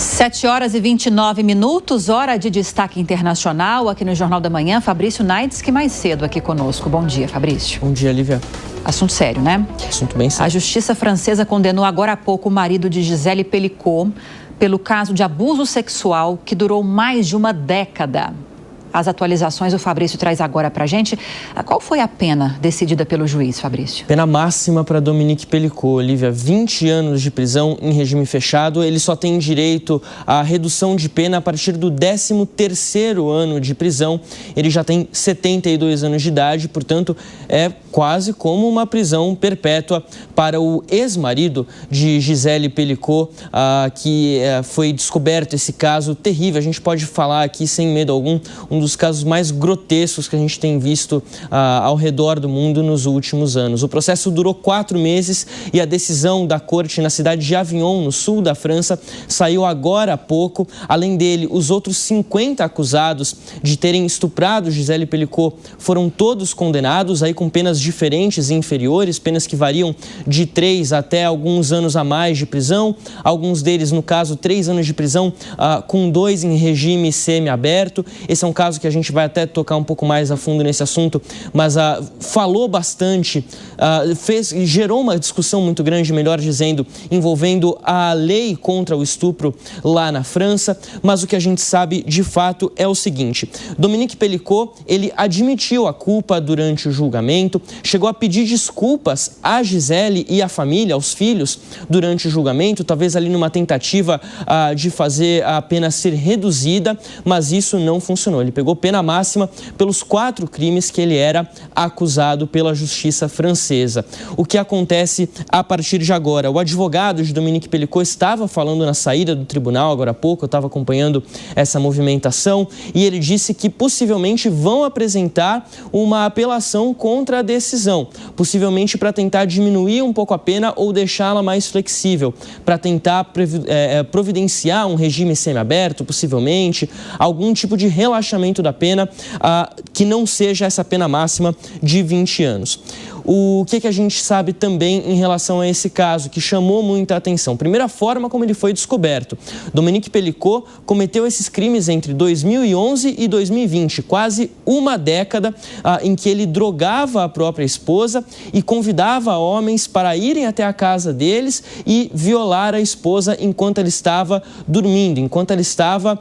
7h29, hora de destaque internacional aqui no Jornal da Manhã. Fabrício Naides, que mais cedo aqui conosco. Bom dia, Fabrício. Bom dia, Lívia. Assunto sério, né? Assunto bem sério. A justiça francesa condenou agora há pouco o marido de Gisele Pelicot pelo caso de abuso sexual que durou mais de uma década. As atualizações o Fabrício traz agora pra gente. Qual foi a pena decidida pelo juiz, Fabrício? Pena máxima para Dominique Pelicot, Lívia, 20 anos de prisão em regime fechado. Ele só tem direito à redução de pena a partir do 13º ano de prisão. Ele já tem 72 anos de idade, portanto, é quase como uma prisão perpétua para o ex-marido de Gisele Pelicot, que foi descoberto esse caso terrível. A gente pode falar aqui sem medo algum, um dos casos mais grotescos que a gente tem visto ao redor do mundo nos últimos anos. O processo durou 4 meses e a decisão da corte na cidade de Avignon, no sul da França, saiu agora há pouco. Além dele, os outros 50 acusados de terem estuprado Gisele Pelicot foram todos condenados, aí com penas diferentes e inferiores, penas que variam de 3 até alguns anos a mais de prisão. Alguns deles, no caso, 3 anos de prisão, com 2 em regime semiaberto. Esse é um caso que a gente vai até tocar um pouco mais a fundo nesse assunto, mas falou bastante, gerou uma discussão muito grande, melhor dizendo, envolvendo a lei contra o estupro lá na França. Mas o que a gente sabe de fato é o seguinte: Dominique Pelicot, ele admitiu a culpa durante o julgamento, chegou a pedir desculpas à Gisele e à família, aos filhos, durante o julgamento, talvez ali numa tentativa de fazer a pena ser reduzida, mas isso não funcionou. Ele pegou pena máxima pelos 4 crimes que ele era acusado pela justiça francesa. O que acontece a partir de agora? O advogado de Dominique Pelicot estava falando na saída do tribunal agora há pouco, eu estava acompanhando essa movimentação, e ele disse que possivelmente vão apresentar uma apelação contra a decisão, possivelmente para tentar diminuir um pouco a pena ou deixá-la mais flexível, para tentar providenciar um regime semiaberto, possivelmente, algum tipo de relaxamento da pena que não seja essa pena máxima de 20 anos. O que a gente sabe também em relação a esse caso, que chamou muita atenção? Primeiro, a forma como ele foi descoberto. Dominique Pelicot cometeu esses crimes entre 2011 e 2020, quase uma década em que ele drogava a própria esposa e convidava homens para irem até a casa deles e violar a esposa enquanto ela estava dormindo, enquanto ela estava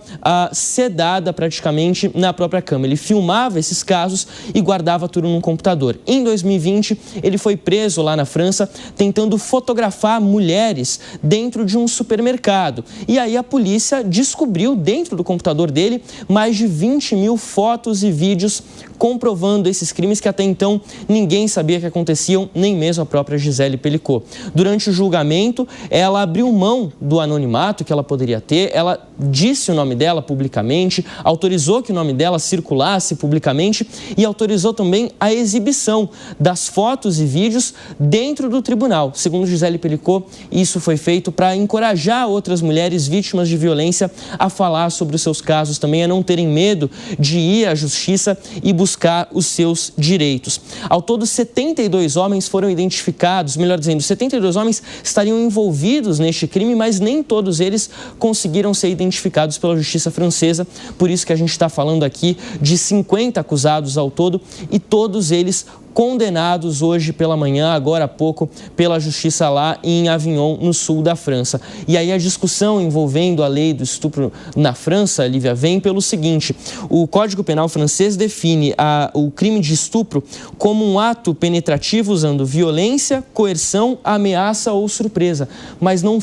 sedada praticamente na própria cama. Ele filmava esses casos e guardava tudo num computador. Em 2020, ele foi preso lá na França tentando fotografar mulheres dentro de um supermercado. E aí a polícia descobriu dentro do computador dele mais de 20 mil fotos e vídeos comprovando esses crimes que até então ninguém sabia que aconteciam, nem mesmo a própria Gisele Pelicot. Durante o julgamento, ela abriu mão do anonimato que ela poderia ter, ela disse o nome dela publicamente, autorizou que o nome dela circulasse publicamente e autorizou também a exibição das fotos e vídeos dentro do tribunal. Segundo Gisele Pelicot, isso foi feito para encorajar outras mulheres vítimas de violência a falar sobre os seus casos, também a não terem medo de ir à justiça e buscar os seus direitos. Ao todo, 72 homens foram identificados, melhor dizendo, 72 homens estariam envolvidos neste crime, mas nem todos eles conseguiram ser identificados pela justiça francesa. Por isso que a gente está falando aqui de 50 acusados ao todo e todos eles condenados hoje pela manhã, agora há pouco, pela justiça lá em Avignon, no sul da França. E aí a discussão envolvendo a lei do estupro na França, Lívia, vem pelo seguinte: o Código Penal francês define o crime de estupro como um ato penetrativo usando violência, coerção, ameaça ou surpresa, mas não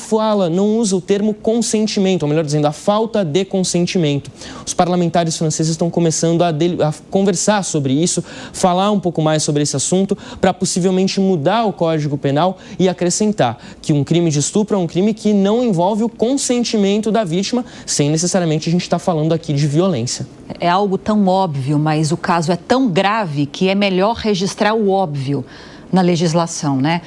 usa o termo consentimento, ou melhor dizendo, a falta de consentimento. Os parlamentares franceses estão começando a conversar sobre isso, falar um pouco mais sobre esse assunto, para possivelmente mudar o Código Penal e acrescentar que um crime de estupro é um crime que não envolve o consentimento da vítima, sem necessariamente a gente estar falando aqui de violência. É algo tão óbvio, mas o caso é tão grave que é melhor registrar o óbvio na legislação, né?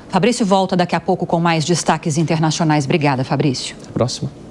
Fabrício volta daqui a pouco com mais destaques internacionais. Obrigada, Fabrício. Até a próxima.